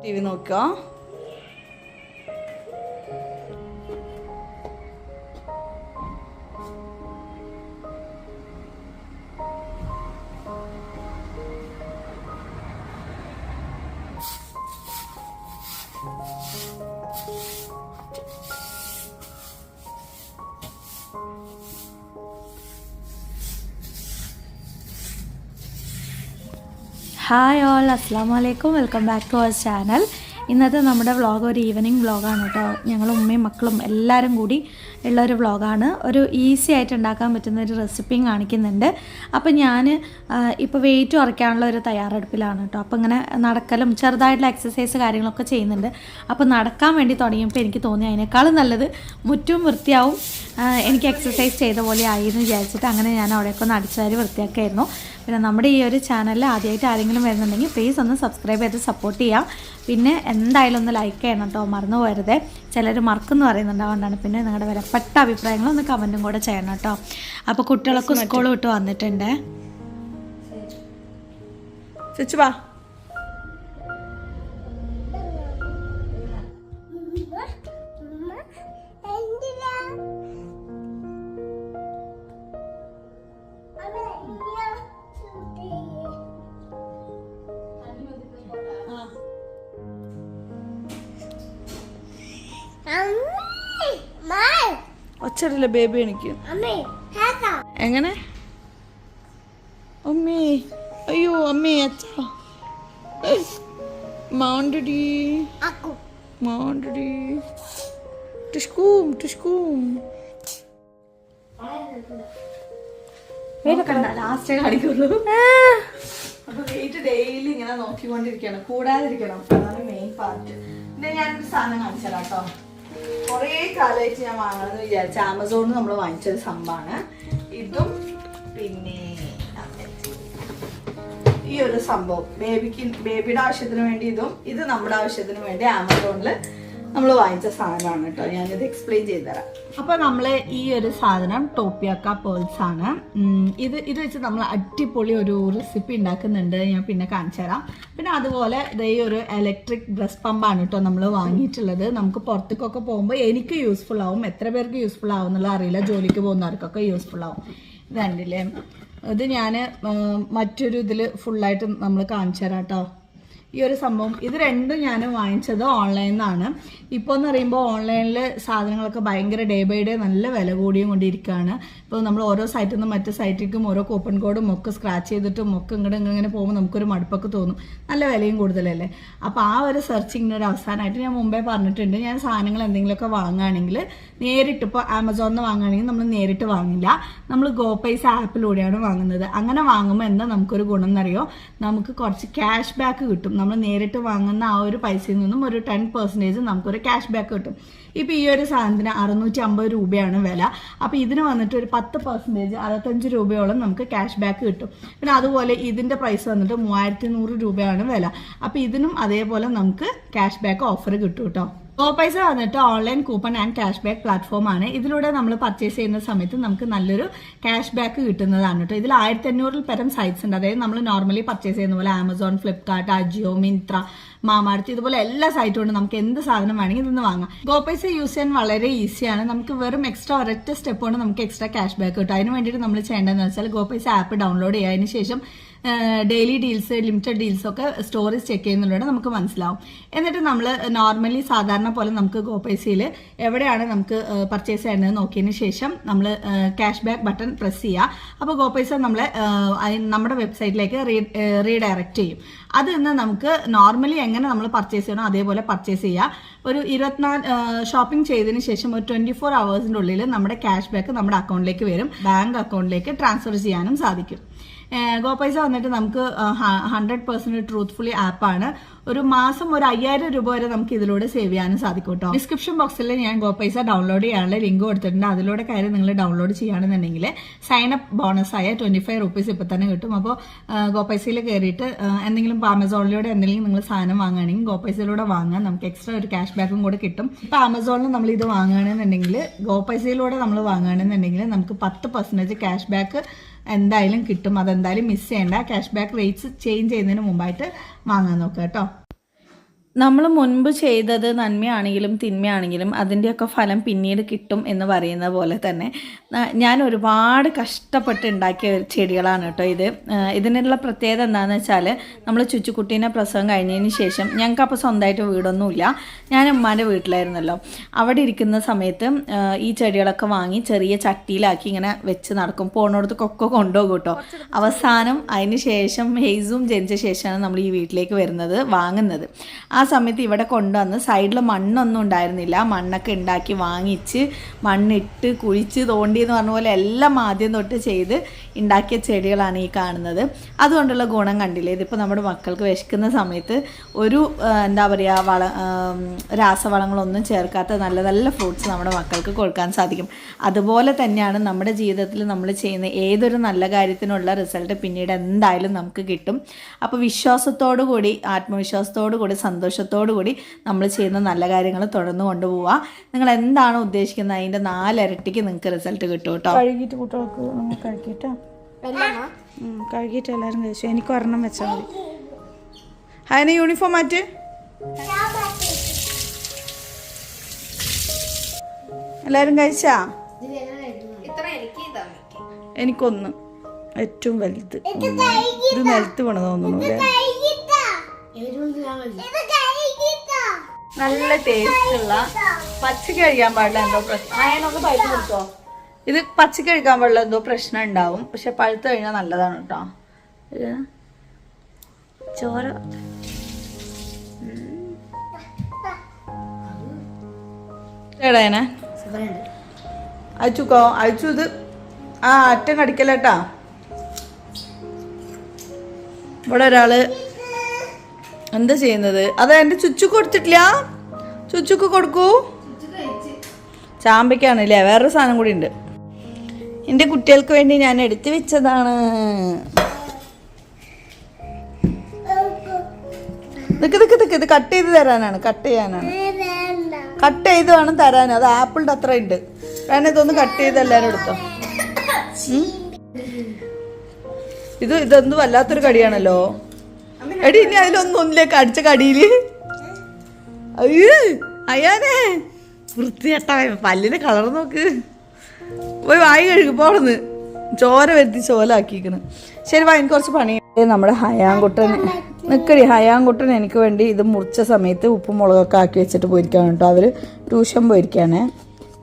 TV നോക്കാം. Hi all, അസ്സാം വലൈക്കും. Welcome back to our channel. ഇന്നത്തെ നമ്മുടെ വ്ളോഗ് ഒരു ഈവനിങ് വ്ളോഗാണ് കേട്ടോ. ഞങ്ങൾ ഉമ്മയും മക്കളും എല്ലാവരും കൂടി ഉള്ളൊരു വ്ളോഗാണ്. ഒരു ഈസി ആയിട്ട് ഉണ്ടാക്കാൻ പറ്റുന്ന ഒരു റെസിപ്പിയും കാണിക്കുന്നുണ്ട്. അപ്പോൾ ഞാൻ ഇപ്പോൾ വെയിറ്റ് കുറയ്ക്കാനുള്ള ഒരു തയ്യാറെടുപ്പിലാണ് കേട്ടോ. അപ്പോൾ ഇങ്ങനെ നടക്കലും ചെറുതായിട്ടുള്ള എക്സസൈസ് കാര്യങ്ങളൊക്കെ ചെയ്യുന്നുണ്ട്. അപ്പോൾ നടക്കാൻ വേണ്ടി തുടങ്ങിയപ്പോൾ എനിക്ക് തോന്നി അതിനേക്കാളും നല്ലത് മുറ്റും വൃത്തിയാവും, എനിക്ക് എക്സസൈസ് ചെയ്ത പോലെ ആയി എന്ന് വിചാരിച്ചിട്ട് അങ്ങനെ ഞാൻ അവിടെയൊക്കെ ഒന്ന് അടിച്ചുവാരി വൃത്തിയാക്കായിരുന്നു. പിന്നെ നമ്മുടെ ഈ ഒരു ചാനലിൽ ആദ്യമായിട്ട് ആരെങ്കിലും വരുന്നുണ്ടെങ്കിൽ പ്ലീസ് ഒന്ന് സബ്സ്ക്രൈബ് ചെയ്ത് സപ്പോർട്ട് ചെയ്യാം. പിന്നെ എന്തായാലും ഒന്ന് ലൈക്ക് ചെയ്യണം കേട്ടോ, മറന്നു പോരുത്. ചിലർ മറക്കുന്നു പറയുന്നുണ്ട്, അതുകൊണ്ടാണ്. പിന്നെ നിങ്ങളുടെ വിലപ്പെട്ട അഭിപ്രായങ്ങളൊന്ന് കമൻറ്റും കൂടെ ചെയ്യണം കേട്ടോ. അപ്പോൾ കുട്ടികളൊക്കെ സ്കൂൾ വിട്ട് വന്നിട്ടുണ്ട്. ചുച്ചുവാ ഒച്ചറില്ല ബേബി എനിക്ക് എങ്ങനെ അമ്മേ, അയ്യോ അമ്മേ, അച്ഛ മാണ്ടടി മാണ്ടടി ടിഷ്കൂം ടിഷ്കൂം ലാസ്റ്റേ കാണിക്കുള്ളൂ. അപ്പൊ വെയിറ്റ് ഡെയിലി ഇങ്ങനെ നോക്കിക്കൊണ്ടിരിക്കണം, കൂടാതിരിക്കണം. അതാണ് മെയിൻ പാർട്ട്. പിന്നെ ഞാനൊരു സാധനം കാണിച്ചു തരാം കേട്ടോ. കുറേ കാലമായിട്ട് ഞാൻ വാങ്ങണമെന്ന് വിചാരിച്ച ആമസോണിൽ നമ്മൾ വാങ്ങിച്ചൊരു സംഭവമാണ് ഇതും. പിന്നെ ഈ ഒരു സംഭവം ബേബിയുടെ ആവശ്യത്തിന് വേണ്ടി ഇതും, ഇത് നമ്മുടെ ആവശ്യത്തിന് വേണ്ടി ആമസോണിൽ നമ്മൾ വാങ്ങിച്ച സാധനമാണ് കേട്ടോ. ഞാനിത് എക്സ്പ്ലെയിൻ ചെയ്ത് തരാം. അപ്പൊ നമ്മള് ഈ ഒരു സാധനം ടോപ്പിയാക്ക പേൾസ് ആണ്. ഇത് വെച്ച് നമ്മൾ അടിപൊളി ഒരു റെസിപ്പി ഉണ്ടാക്കുന്നുണ്ട്, ഞാൻ പിന്നെ കാണിച്ചു തരാം. പിന്നെ അതുപോലെ ഈ ഒരു ഇലക്ട്രിക് ബ്രസ്റ്റ് പമ്പാണ് കേട്ടോ നമ്മൾ വാങ്ങിയിട്ടുള്ളത്. നമുക്ക് പുറത്തേക്കൊക്കെ പോകുമ്പോൾ എനിക്ക് യൂസ്ഫുൾ ആവും, എത്ര പേർക്ക് യൂസ്ഫുൾ ആവും എന്നുള്ള അറിയില്ല. ജോലിക്ക് പോകുന്നവർക്കൊക്കെ യൂസ്ഫുൾ ആവും. ഇത് കണ്ടില്ലേ, ഇത് ഞാൻ മറ്റൊരു ഇതിൽ ഫുള്ളായിട്ട് നമ്മൾ കാണിച്ചു തരാം കേട്ടോ. ഈ ഒരു സംഭവം ഇത് രണ്ടും ഞാൻ വാങ്ങിച്ചത് ഓൺലൈനിൽ നിന്നാണ്. ഇപ്പോൾ എന്ന് പറയുമ്പോൾ ഓൺലൈനിൽ സാധനങ്ങളൊക്കെ ഭയങ്കര ഡേ ബൈ ഡേ നല്ല വില കൂടിയും കൊണ്ടിരിക്കുകയാണ്. ഇപ്പോൾ നമ്മൾ ഓരോ സൈറ്റിൽ നിന്നും മറ്റു സൈറ്റിലേക്കും ഓരോ കൂപ്പൺ കോഡും ഒക്കെ സ്ക്രാച്ച് ചെയ്തിട്ടും ഒക്കെ ഇങ്ങനെ പോകുമ്പോൾ നമുക്കൊരു മടുപ്പൊക്കെ തോന്നും, നല്ല വിലയും കൂടുതലല്ലേ. അപ്പോൾ ആ ഒരു സെർച്ചിങ്ങിന് ഒരു അവസാനമായിട്ട് ഞാൻ മുമ്പേ പറഞ്ഞിട്ടുണ്ട്, ഞാൻ സാധനങ്ങൾ എന്തെങ്കിലുമൊക്കെ വാങ്ങുകയാണെങ്കിൽ നേരിട്ട്, ഇപ്പോൾ ആമസോണിൽ നിന്ന് വാങ്ങുകയാണെങ്കിൽ നമ്മൾ നേരിട്ട് വാങ്ങില്ല, നമ്മൾ ഗോപൈസ ആപ്പിലൂടെയാണ് വാങ്ങുന്നത്. അങ്ങനെ വാങ്ങുമ്പോൾ എന്താ നമുക്കൊരു ഗുണം എന്നറിയോ, നമുക്ക് കുറച്ച് ക്യാഷ് ബാക്ക് കിട്ടും. നമ്മൾ നേരിട്ട് വാങ്ങുന്ന ആ ഒരു പൈസയിൽ നിന്നും ഒരു 10% നമുക്കൊരു ക്യാഷ് ബാക്ക് കിട്ടും. ഇപ്പം ഈ ഒരു സാധനത്തിന് 650 രൂപയാണ് വില. അപ്പോൾ ഇതിന് വന്നിട്ട് ഒരു 10% 65 രൂപയോളം നമുക്ക് ക്യാഷ് ബാക്ക് കിട്ടും. പിന്നെ അതുപോലെ ഇതിൻ്റെ പ്രൈസ് വന്നിട്ട് 3100 രൂപയാണ് വില. അപ്പോൾ ഇതിനും അതേപോലെ നമുക്ക് ക്യാഷ് ബാക്ക് ഓഫർ കിട്ടും കേട്ടോ. ഗോപൈസ വന്നിട്ട് online coupon and cash back platform ആണ്. ഇതിലൂടെ നമ്മൾ പർച്ചേസ് ചെയ്യുന്ന സമയത്ത് നമുക്ക് നല്ലൊരു ക്യാഷ് ബാക്ക് കിട്ടുന്നതാണ് കേട്ടോ. ഇതിൽ 1500 പരം സൈറ്റ്സ് ഉണ്ട്. അതായത് നമ്മൾ നോർമലി പർച്ചേസ് ചെയ്യുന്ന പോലെ ആമസോൺ, ഫ്ലിപ്കാർട്ട്, അജിയോ, മിന്ത്ര, മാമാർത്ത്, ഇതുപോലെ എല്ലാ സൈറ്റും ഉണ്ട്. നമുക്ക് എന്ത് സാധനം വേണമെങ്കിൽ ഇതൊന്ന് വാങ്ങാം. ഗോപൈസ യൂസ് ചെയ്യാൻ വളരെ ഈസിയാണ്. നമുക്ക് വെറും എക്സ്ട്രാ ഒരൊറ്റ സ്റ്റെപ്പ് കൊണ്ട് നമുക്ക് എക്സ്ട്രാ ക്യാഷ് ബാക്ക് കിട്ടും. അതിന് വേണ്ടിയിട്ട് നമ്മൾ ചെയ്യേണ്ടതെന്ന് വെച്ചാൽ ഗോപൈസ ആപ്പ് ഡൗൺലോഡ് ചെയ്യുക. അതിന് ശേഷം ഡെയിലി ഡീൽസ്, ലിമിറ്റഡ് ഡീൽസ് ഒക്കെ സ്റ്റോറേജ് ചെക്ക് ചെയ്യുന്നതിലൂടെ നമുക്ക് മനസ്സിലാവും. എന്നിട്ട് നമ്മൾ നോർമലി സാധാരണ പോലെ നമുക്ക് ഗോപൈസയിൽ എവിടെയാണ് നമുക്ക് പർച്ചേസ് ചെയ്യുന്നത് നോക്കിയതിന് ശേഷം നമ്മൾ ക്യാഷ് ബാക്ക് ബട്ടൺ പ്രസ് ചെയ്യുക. അപ്പോൾ ഗോപൈസ നമ്മളെ നമ്മുടെ വെബ്സൈറ്റിലേക്ക് റീഡയറക്റ്റ് ചെയ്യും. അതിൽ നിന്ന് നമുക്ക് നോർമലി എങ്ങനെ നമ്മൾ പർച്ചേസ് ചെയ്യണോ അതേപോലെ പർച്ചേസ് ചെയ്യുക. ഒരു 24 ഷോപ്പിംഗ് ചെയ്തതിന് ശേഷം ഒരു 24 hours ഉള്ളിൽ നമ്മുടെ ക്യാഷ് ബാക്ക് നമ്മുടെ അക്കൗണ്ടിലേക്ക് വരും. ബാങ്ക് അക്കൗണ്ടിലേക്ക് ട്രാൻസ്ഫർ ചെയ്യാനും സാധിക്കും. ഗോപൈസ വന്നിട്ട് നമുക്ക് 100% ട്രൂത്ത്ഫുള്ളി ആപ്പാണ്. ഒരു മാസം ഒരു 5000 രൂപ വരെ നമുക്ക് ഇതിലൂടെ സേവ് ചെയ്യാനും സാധിക്കും കേട്ടോ. ഡിസ്ക്രിപ്ഷൻ ബോക്സിൽ ഞാൻ ഗോപൈസ ഡൗൺലോഡ് ചെയ്യാനുള്ള ലിങ്ക് കൊടുത്തിട്ടുണ്ട്. അതിലൂടെ കാര്യം നിങ്ങൾ ഡൗൺലോഡ് ചെയ്യുകയാണെന്നുണ്ടെങ്കിൽ സൈൻ അപ്പ് ബോണസ് ആയ 25 rupees ഇപ്പം തന്നെ കിട്ടും. അപ്പോൾ ഗോപൈസയിൽ കയറിയിട്ട് എന്തെങ്കിലും ആമസോണിലൂടെ എന്തെങ്കിലും നിങ്ങൾ സാധനം വാങ്ങുകയാണെങ്കിൽ ഗോപൈസയിലൂടെ വാങ്ങാൻ നമുക്ക് എക്സ്ട്രാ ഒരു ക്യാഷ് ബാക്കും കൂടെ കിട്ടും. ഇപ്പം ആമസോണിൽ നമ്മൾ ഇത് വാങ്ങുകയാണെന്നുണ്ടെങ്കിൽ ഗോപൈസയിലൂടെ നമ്മൾ വാങ്ങുകയാണെന്നുണ്ടെങ്കിൽ നമുക്ക് 10% ക്യാഷ് ബാക്ക് എന്തായാലും കിട്ടും. അതെന്തായാലും മിസ് ചെയ്യേണ്ട. ക്യാഷ് ബാക്ക് റേറ്റ്സ് ചേഞ്ച് ചെയ്യുന്നതിന് മുമ്പായിട്ട് വാങ്ങാൻ നോക്കുക കേട്ടോ. നമ്മൾ മുൻപ് ചെയ്തത് നന്മയാണെങ്കിലും തിന്മയാണെങ്കിലും അതിൻ്റെയൊക്കെ ഫലം പിന്നീട് കിട്ടും എന്ന് പറയുന്ന പോലെ തന്നെ ഞാൻ ഒരുപാട് കഷ്ടപ്പെട്ട് ഉണ്ടാക്കിയ ചെടികളാണ് കേട്ടോ ഇത്. ഇതിനുള്ള പ്രത്യേകത എന്താണെന്ന് വെച്ചാൽ നമ്മൾ ചുച്ചുക്കുട്ടീനെ പ്രസവം കഴിഞ്ഞതിന് ശേഷം ഞങ്ങൾക്ക് അപ്പോൾ സ്വന്തമായിട്ട് വീടൊന്നുമില്ല. ഞാൻ ഉമ്മാൻ്റെ വീട്ടിലായിരുന്നല്ലോ. അവിടെ ഇരിക്കുന്ന സമയത്ത് ഈ ചെടികളൊക്കെ വാങ്ങി ചെറിയ ചട്ടിയിലാക്കി ഇങ്ങനെ വെച്ച് നടക്കും. പോണോടത്തൊക്കെ കൊണ്ടുപോകും കേട്ടോ. അവസാനം അതിന് ശേഷം ഹെയ്സും ജനിച്ച ശേഷമാണ് നമ്മൾ ഈ വീട്ടിലേക്ക് വരുന്നത്, വാങ്ങുന്നത്. ആ സമയത്ത് ഇവിടെ കൊണ്ടുവന്ന് സൈഡിൽ മണ്ണൊന്നും ഉണ്ടായിരുന്നില്ല. മണ്ണൊക്കെ ഉണ്ടാക്കി വാങ്ങിച്ച് മണ്ണിട്ട് കുഴിച്ച് തോണ്ടി എന്ന് പറഞ്ഞ പോലെ എല്ലാം ആദ്യം തൊട്ട് ചെയ്ത് ഉണ്ടാക്കിയ ചെടികളാണ് ഈ കാണുന്നത്. അതുകൊണ്ടുള്ള ഗുണം കണ്ടില്ലേ. ഇതിപ്പോൾ നമ്മുടെ മക്കൾക്ക് വിശക്കുന്ന സമയത്ത് ഒരു എന്താ പറയുക രാസവളങ്ങളൊന്നും ചേർക്കാത്ത നല്ല നല്ല ഫ്രൂട്ട്സ് നമ്മുടെ മക്കൾക്ക് കൊടുക്കാൻ സാധിക്കും. അതുപോലെ തന്നെയാണ് നമ്മുടെ ജീവിതത്തിൽ നമ്മൾ ചെയ്യുന്ന ഏതൊരു നല്ല കാര്യത്തിനുള്ള റിസൾട്ട് പിന്നീട് എന്തായാലും നമുക്ക് കിട്ടും. അപ്പോൾ വിശ്വാസത്തോടു കൂടി ആത്മവിശ്വാസത്തോടു കൂടി സന്തോഷത്തോടു കൂടി നമ്മൾ ചെയ്യുന്ന നല്ല കാര്യങ്ങൾ തുടർന്ന് കൊണ്ടുപോവുക. നിങ്ങൾ എന്താണോ ഉദ്ദേശിക്കുന്നത് അതിൻ്റെ 4 ഇരട്ടിക്ക് നിങ്ങൾക്ക് റിസൾട്ട് കിട്ടും കേട്ടോ. കഴുകിയിട്ട് കുട്ടികൾക്ക് കഴുകിയിട്ടോ കഴുകിയിട്ട് എല്ലാവരും കഴിച്ചു. എനിക്ക് ഒരെണ്ണം വെച്ചാൽ മതി. അതിന് യൂണിഫോം മാറ്റ്. എല്ലാവരും കഴിച്ചാ? എനിക്കൊന്ന് ഏറ്റവും വലുത്. ഇത് നിലത്ത് വീണ തോന്നുന്നു. നല്ല ടേസ്റ്റുള്ള പച്ചക്ക് കഴിക്കാൻ പാടില്ല എന്തോ പ്രശ്നം. അതിനൊക്കെ പഴുത്ത് കൊടുത്തോ. ഇത് പച്ചക്ക് കഴിക്കാൻ പാടില്ല എന്തോ പ്രശ്നം ഉണ്ടാവും. പക്ഷെ പഴുത്ത് കഴിഞ്ഞാൽ നല്ലതാണ് കേട്ടോ. ചോര എടേനെ അയച്ചുക്കോ. അയച്ചു. ഇത് അറ്റം കടിക്കല്ലേട്ടാ. ഇവിടെ ഒരാള് എന്താ ചെയ്യുന്നത്? അത് എൻ്റെ ചുച്ചുക്ക് കൊടുത്തിട്ടില്ല. ചുച്ചുക്ക് കൊടുക്കൂ. ചാമ്പയ്ക്കാണല്ലേ. വേറൊരു സാധനം കൂടി ഉണ്ട്. എൻ്റെ കുട്ടികൾക്ക് വേണ്ടി ഞാൻ എടുത്തു വെച്ചതാണ്. ഇത് കട്ട് ചെയ്ത് തരാനാണ്. കട്ട് ചെയ്യാനാണ്. കട്ട് ചെയ്ത് വേണം തരാൻ. അത് ആപ്പിളിൻ്റെ അത്ര ഉണ്ട്. വേണേ ഇതൊന്ന് കട്ട് ചെയ്ത് എല്ലാവരും എടുത്തോ. ഇതൊന്നും വല്ലാത്തൊരു കടിയാണല്ലോ. എടി ഇനി അതിലൊന്നൊന്നിലേക്ക് അടിച്ച കടിയില് അയ്യാനേ വൃത്തിയാട്ട പല്ലിന്റെ കളർ നോക്ക്. പോയി വായി കഴുകുമ്പോ അവിടുന്ന് ചോര വരുത്തി ചോലാക്കിക്കണ്. ശരി വാ, എനിക്ക് കുറച്ച് പണി. നമ്മുടെ ഹയാൻകുട്ടൻ നിക്കടി. ഹയാൻകുട്ടൻ എനിക്ക് വേണ്ടി ഇത് മുറിച്ച സമയത്ത് ഉപ്പും മുളകൊക്കെ ആക്കി വെച്ചിട്ട് പോയിരിക്കാണ് കേട്ടോ. അവർ ട്യൂഷൻ പോയിരിക്കുകയാണേ.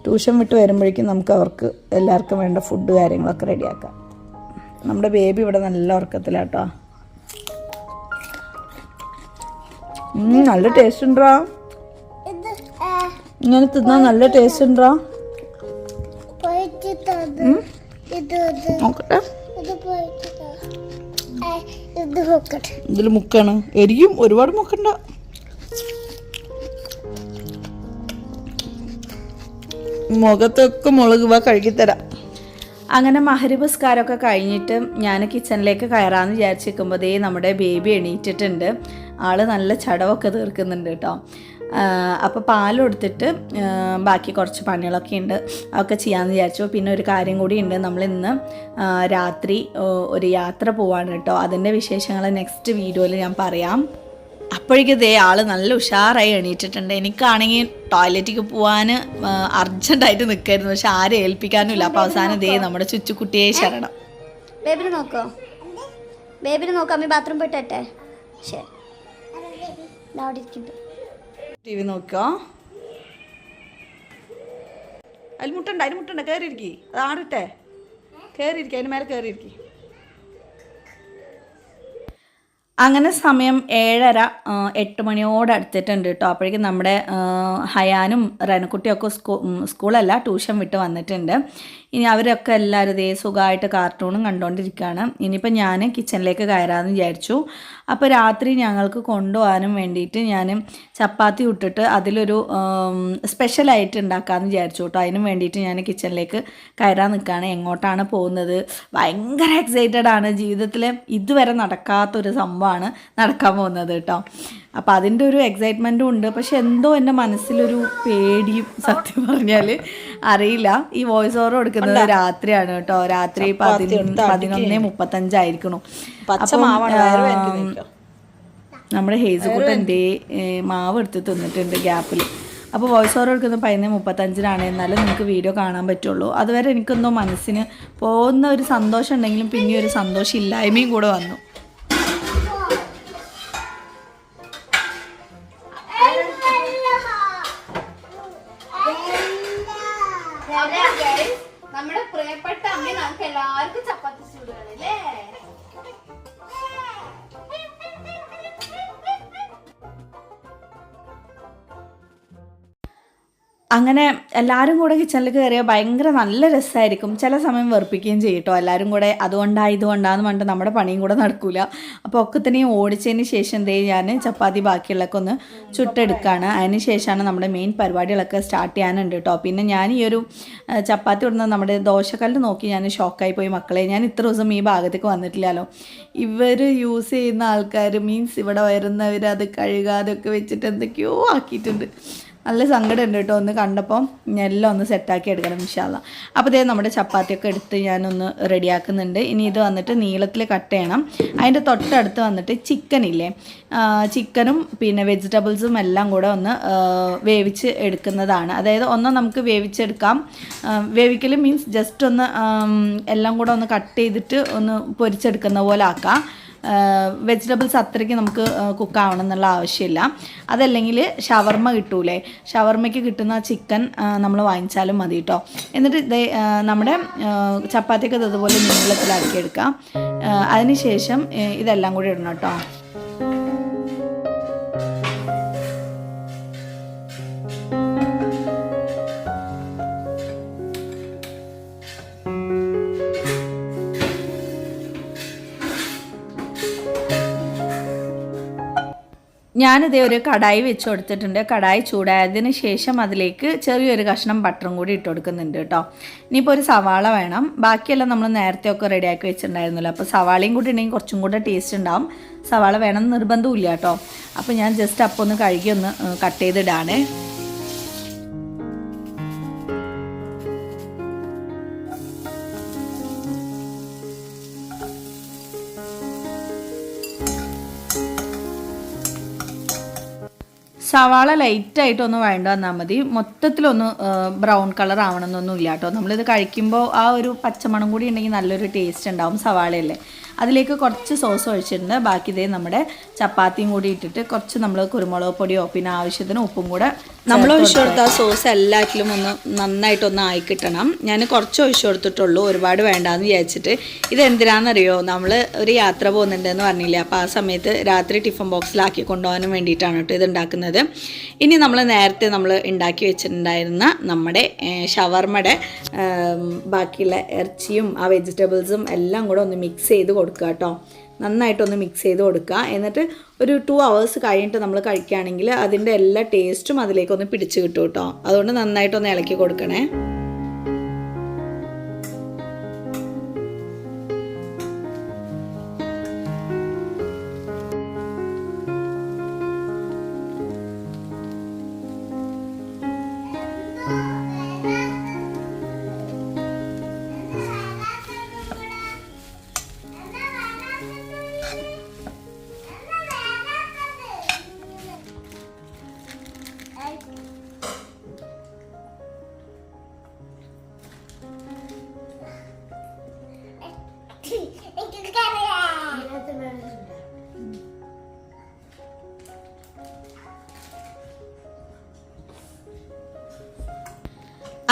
ട്യൂഷൻ വിട്ട് വരുമ്പോഴേക്കും നമുക്ക് അവർക്ക് എല്ലാവർക്കും വേണ്ട ഫുഡ് കാര്യങ്ങളൊക്കെ റെഡിയാക്കാം. നമ്മുടെ ബേബി ഇവിടെ നല്ല ഉറക്കത്തിലാട്ടോ. നല്ല ടേസ്റ്റ് ഉണ്ടോ? ഇങ്ങനെ തിന്നാൻ നല്ല ടേസ്റ്റ് ഉണ്ടോ? നോക്കട്ടെ. ഇതിൽ മുക്കാണ്. എരിയും. ഒരുപാട് മുക്കണ്ട. മുഖത്തൊക്കെ മുളക് വാ കഴുകിത്തരാം. അങ്ങനെ മഹരിബ് നിസ്കാരമൊക്കെ കഴിഞ്ഞിട്ട് ഞാൻ കിച്ചണിലേക്ക് കയറാമെന്ന് വിചാരിച്ചിരിക്കുമ്പോൾ നമ്മുടെ ബേബി എണീറ്റിട്ടുണ്ട്. ആൾ നല്ല ചടവൊക്കെ തീർക്കുന്നുണ്ട് കേട്ടോ. അപ്പോൾ പാൽ കൊടുത്തിട്ട് ബാക്കി കുറച്ച് പണികളൊക്കെ ഉണ്ട്, അതൊക്കെ ചെയ്യാമെന്ന് വിചാരിച്ചു. പിന്നെ ഒരു കാര്യം കൂടി ഉണ്ട്. നമ്മളിന്ന് രാത്രി ഒരു യാത്ര പോവാണ് കേട്ടോ. അതിൻ്റെ വിശേഷങ്ങൾ നെക്സ്റ്റ് വീഡിയോയിൽ ഞാൻ പറയാം. അപ്പോഴേക്കും ആൾ നല്ല ഉഷാറായി എണീറ്റിട്ടുണ്ട്. എനിക്കാണെങ്കിൽ ടോയ്ലറ്റിലേക്ക് പോകാൻ അർജൻറ്റായിട്ട് നിൽക്കായിരുന്നു. പക്ഷെ ആരും ഏൽപ്പിക്കാനുമില്ല. അപ്പോൾ അവസാനം നമ്മുടെ ചുച്ചുക്കുട്ടിയെ ശരണം. ബേബിനെ നോക്കോ? ബേബിനെ നോക്കാം. അമ്മ ബാത്റൂം പോയിട്ടെ. ശരി. TV നോക്കോ. അതിൽ മുട്ടണ്ട. കയറിയിരിക്കി. അത് ആടട്ടെ. കയറിയിരിക്കുക. അതിന് മേലെ കയറിയിരിക്കി. അങ്ങനെ സമയം 7:30 മണിയോട് അടുത്തിട്ടുണ്ട് കേട്ടോ. അപ്പോഴേക്കും നമ്മുടെ ഹയാനും റനക്കുട്ടിയൊക്കെ സ്കൂളല്ല ട്യൂഷൻ വിട്ട് വന്നിട്ടുണ്ട്. ഇനി അവരൊക്കെ എല്ലാവരും സുഖമായിട്ട് കാർട്ടൂണും കണ്ടുകൊണ്ടിരിക്കുകയാണ്. ഇനിയിപ്പോൾ ഞാൻ കിച്ചണിലേക്ക് കയറാമെന്ന് വിചാരിച്ചു. അപ്പോൾ രാത്രി ഞങ്ങൾക്ക് കൊണ്ടുപോകാനും വേണ്ടിയിട്ട് ഞാൻ ചപ്പാത്തി ഇട്ടിട്ട് അതിലൊരു സ്പെഷ്യലായിട്ട് ഉണ്ടാക്കാമെന്ന് വിചാരിച്ചു കേട്ടോ. അതിനും വേണ്ടിയിട്ട് ഞാൻ കിച്ചണിലേക്ക് കയറാൻ നിൽക്കുകയാണ്. എങ്ങോട്ടാണ് പോകുന്നത്? ഭയങ്കര എക്സൈറ്റഡ് ആണ്. ജീവിതത്തിൽ ഇതുവരെ നടക്കാത്തൊരു സംഭവമാണ് നടക്കാൻ പോകുന്നത് കേട്ടോ. അപ്പോൾ അതിൻ്റെ ഒരു എക്സൈറ്റ്മെൻറ്റും ഉണ്ട്. പക്ഷെ എന്തോ എൻ്റെ മനസ്സിലൊരു പേടിയും. സത്യം പറഞ്ഞാൽ അറിയില്ല. ഈ വോയിസ് ഓവർ കൊടുക്കുന്നത് രാത്രിയാണ് കേട്ടോ. രാത്രി 11:35 ആയിരിക്കണു. നമ്മുടെ ഹേസുകുട്ടൻ്റെ മാവ് എടുത്ത് തിന്നിട്ടുണ്ട് ഗ്യാപ്പിൽ. അപ്പോൾ വോയിസ് ഓവർ എടുക്കുന്നത് 11:35 എന്നാലും നിങ്ങൾക്ക് വീഡിയോ കാണാൻ പറ്റുള്ളൂ. അതുവരെ എനിക്കെന്തോ മനസ്സിന് പോകുന്ന ഒരു സന്തോഷം ഉണ്ടെങ്കിലും പിന്നെ ഒരു സന്തോഷം ഇല്ലായ്മയും കൂടെ വന്നു. നമ്മുടെ പ്രിയപ്പെട്ട അമ്മ നമുക്ക് എല്ലാവർക്കും ചപ്പാത്തി ചൂടുകളല്ലേ. അങ്ങനെ എല്ലാവരും കൂടെ കിച്ചണിൽ കയറിയാൽ ഭയങ്കര നല്ല രസമായിരിക്കും. ചില സമയം വെറുപ്പിക്കുകയും ചെയ്യും കേട്ടോ. എല്ലാവരും കൂടെ ഇതുകൊണ്ടാന്ന് പറഞ്ഞിട്ട് നമ്മുടെ പണിയും കൂടെ നടക്കില്ല. അപ്പോൾ ഒക്കെ തന്നെയും ഓടിച്ചതിന് ശേഷം ഞാൻ ചപ്പാത്തി ബാക്കിയുള്ളതൊക്കെ ഒന്ന് ചുട്ടെടുക്കുകയാണ്. അതിന് ശേഷമാണ് നമ്മുടെ മെയിൻ പരിപാടികളൊക്കെ സ്റ്റാർട്ട് ചെയ്യാനുണ്ട് കേട്ടോ. പിന്നെ ഞാൻ ഈ ഒരു ചപ്പാത്തി ഇടുന്ന നമ്മുടെ ദോശക്കല്ല് നോക്കി ഞാൻ ഷോക്കായി പോയി മക്കളെ. ഞാൻ ഇത്ര ദിവസം ഈ ഭാഗത്തേക്ക് വന്നിട്ടില്ലല്ലോ. ഇവർ യൂസ് ചെയ്യുന്ന ആൾക്കാർ മീൻസ് ഇവിടെ വരുന്നവർ അത് കഴുകാതൊക്കെ വെച്ചിട്ട് എന്തൊക്കെയോ ആക്കിയിട്ടുണ്ട്. നല്ല സങ്കടമുണ്ട് കേട്ടോ. ഒന്ന് കണ്ടപ്പോൾ എല്ലാം ഒന്ന് സെറ്റാക്കി എടുക്കണം ഇൻഷാല്ലാ. അപ്പോൾ ഇതേ നമ്മുടെ ചപ്പാത്തിയൊക്കെ എടുത്ത് ഞാനൊന്ന് റെഡിയാക്കുന്നുണ്ട്. ഇനി ഇത് വന്നിട്ട് നീളത്തിൽ കട്ട് ചെയ്യണം. അതിൻ്റെ തൊട്ടടുത്ത് വന്നിട്ട് ചിക്കനില്ലേ, ചിക്കനും പിന്നെ വെജിറ്റബിൾസും എല്ലാം കൂടെ ഒന്ന് വേവിച്ച് എടുക്കുന്നതാണ്. അതായത് ഒന്ന് നമുക്ക് വേവിച്ചെടുക്കാം. വേവിക്കൽ മീൻസ് ജസ്റ്റ് ഒന്ന് എല്ലാം കൂടെ ഒന്ന് കട്ട് ചെയ്തിട്ട് ഒന്ന് പൊരിച്ചെടുക്കുന്ന പോലെ ആക്കാം. വെജിറ്റബിൾസ് അത്രയ്ക്ക് നമുക്ക് കുക്കാവണം എന്നുള്ള ആവശ്യമില്ല. അതല്ലെങ്കിൽ ഷവർമ്മ കിട്ടൂലേ, ഷവർമ്മയ്ക്ക് കിട്ടുന്ന ചിക്കൻ നമ്മൾ വാങ്ങിച്ചാലും മതി കേട്ടോ. എന്നിട്ട് നമ്മുടെ ചപ്പാത്തിയൊക്കെ ഇതുപോലെ നീളത്തിലാക്കിയെടുക്കാം. അതിന് ശേഷം ഇതെല്ലാം കൂടി ഇടണം കേട്ടോ. ഞാനിതേ ഒരു കടായി വെച്ച് കൊടുത്തിട്ടുണ്ട്. കടായി ചൂടായതിന് ശേഷം അതിലേക്ക് ചെറിയൊരു കഷ്ണം ബട്ടറും കൂടി ഇട്ട് കൊടുക്കുന്നുണ്ട് കേട്ടോ. ഇനിയിപ്പോൾ ഒരു സവാള വേണം. ബാക്കിയെല്ലാം നമ്മൾ നേരത്തെ ഒക്കെ റെഡിയാക്കി വെച്ചിട്ടുണ്ടായിരുന്നല്ലോ. അപ്പോൾ സവാളയും കൂടി ഉണ്ടെങ്കിൽ കുറച്ചും കൂടെ ടേസ്റ്റ് ഉണ്ടാവും. സവാള വേണം നിർബന്ധമില്ല കേട്ടോ. അപ്പോൾ ഞാൻ ജസ്റ്റ് അപ്പോൾ ഒന്ന് കഴുകി ഒന്ന് കട്ട് ചെയ്തിടാണേ. സവാള ലൈറ്റായിട്ടൊന്ന് വഴണ്ട് വന്നാൽ മതി. മൊത്തത്തിലൊന്ന് ബ്രൗൺ കളർ ആവണമെന്നൊന്നും ഇല്ല കേട്ടോ. നമ്മളിത് കഴിക്കുമ്പോൾ ആ ഒരു പച്ചമണം കൂടി ഉണ്ടെങ്കിൽ നല്ലൊരു ടേസ്റ്റ് ഉണ്ടാവും. സവാളയല്ലേ. അതിലേക്ക് കുറച്ച് സോസ് ഒഴിച്ചിട്ടുണ്ട്. ബാക്കി ഇതേ നമ്മുടെ ചപ്പാത്തിയും കൂടി ഇട്ടിട്ട് കുറച്ച് നമ്മൾ കുരുമുളക് പൊടിയോ പിന്നെ ആവശ്യത്തിന് ഉപ്പും കൂടെ നമ്മൾ ഒഴിച്ചു കൊടുത്ത ആ സോസ് എല്ലാറ്റിലും ഒന്ന് നന്നായിട്ടൊന്ന് ആയി കിട്ടണം. ഞാൻ കുറച്ച് ഒഴിച്ചു കൊടുത്തിട്ടുള്ളൂ, ഒരുപാട് വേണ്ടാന്ന് വിചാരിച്ചിട്ട്. ഇതെന്തിനാണെന്നറിയോ, നമ്മൾ ഒരു യാത്ര പോകുന്നുണ്ടെന്ന് പറഞ്ഞില്ലേ, അപ്പോൾ ആ സമയത്ത് രാത്രി ടിഫിൻ ബോക്സിലാക്കി കൊണ്ടുപോകാനും വേണ്ടിയിട്ടാണ് കേട്ടോ ഇത് ഉണ്ടാക്കുന്നത്. ഇനി നമ്മൾ നേരത്തെ നമ്മൾ ഉണ്ടാക്കി വെച്ചിട്ടുണ്ടായിരുന്ന നമ്മുടെ ഷവർമ്മയുടെ ബാക്കിയുള്ള ഇറച്ചിയും ആ വെജിറ്റബിൾസും എല്ലാം കൂടെ ഒന്ന് മിക്സ് ചെയ്ത് കൊടുക്കുക കേട്ടോ. നന്നായിട്ടൊന്ന് മിക്സ് ചെയ്ത് കൊടുക്കുക. എന്നിട്ട് ഒരു 2 hours കഴിഞ്ഞിട്ട് നമ്മൾ കഴിക്കുകയാണെങ്കിൽ അതിൻ്റെ എല്ലാ ടേസ്റ്റും അതിലേക്കൊന്ന് പിടിച്ച് കിട്ടും കേട്ടോ. അതുകൊണ്ട് നന്നായിട്ടൊന്ന് ഇളക്കി കൊടുക്കണേ.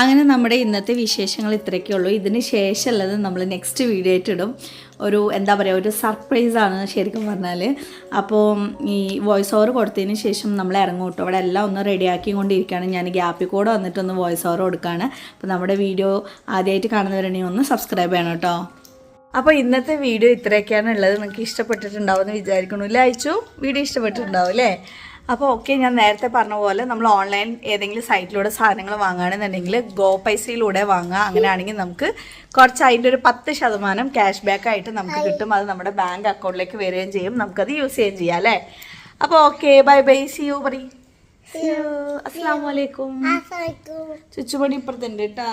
അങ്ങനെ നമ്മുടെ ഇന്നത്തെ വിശേഷങ്ങൾ ഇത്രയൊക്കെ ഉള്ളൂ. ഇതിന് ശേഷമുള്ളത് നമ്മൾ നെക്സ്റ്റ് വീഡിയോ ആയിട്ടിടും. ഒരു എന്താ പറയുക, ഒരു സർപ്രൈസാണ് ശരിക്കും പറഞ്ഞാൽ. അപ്പോൾ ഈ വോയിസ് ഓവർ കൊടുത്തതിന് ശേഷം നമ്മൾ ഇറങ്ങും കേട്ടോ. അവിടെ എല്ലാം ഒന്ന് റെഡിയാക്കി കൊണ്ടിരിക്കുകയാണ്. ഞാൻ ഗ്യാപ്പിൽ കൂടെ വന്നിട്ടൊന്ന് വോയിസ് ഓവർ കൊടുക്കുകയാണ്. അപ്പോൾ നമ്മുടെ വീഡിയോ ആദ്യമായിട്ട് കാണുന്നവരുണ്ടെങ്കിൽ ഒന്ന് സബ്സ്ക്രൈബ് ചെയ്യണം കേട്ടോ. അപ്പോൾ ഇന്നത്തെ വീഡിയോ ഇത്രയൊക്കെയാണ് ഉള്ളത്. നിങ്ങൾക്ക് ഇഷ്ടപ്പെട്ടിട്ടുണ്ടാവും എന്ന് വിചാരിക്കണു. ഇല്ല അയച്ചു, വീഡിയോ ഇഷ്ടപ്പെട്ടിട്ടുണ്ടാവും അല്ലേ? അപ്പോൾ ഓക്കെ, ഞാൻ നേരത്തെ പറഞ്ഞ പോലെ നമ്മൾ ഓൺലൈൻ ഏതെങ്കിലും സൈറ്റിലൂടെ സാധനങ്ങൾ വാങ്ങുകയാണെന്നുണ്ടെങ്കിൽ ഗോപൈസയിലൂടെ വാങ്ങുക. അങ്ങനെയാണെങ്കിൽ നമുക്ക് കുറച്ച് അതിൻ്റെ ഒരു 10% ക്യാഷ് ബാക്ക് ആയിട്ട് നമുക്ക് കിട്ടും. അത് നമ്മുടെ ബാങ്ക് അക്കൗണ്ടിലേക്ക് വരികയും ചെയ്യും. നമുക്കത് യൂസ് ചെയ്യുകയും ചെയ്യാം അല്ലേ? അപ്പോൾ okay, bye bye, see you പറയും. അസ്സലാമു അലൈക്കും. ചുറ്റുപടി ഇപ്പുറത്തുണ്ട് കേട്ടോ.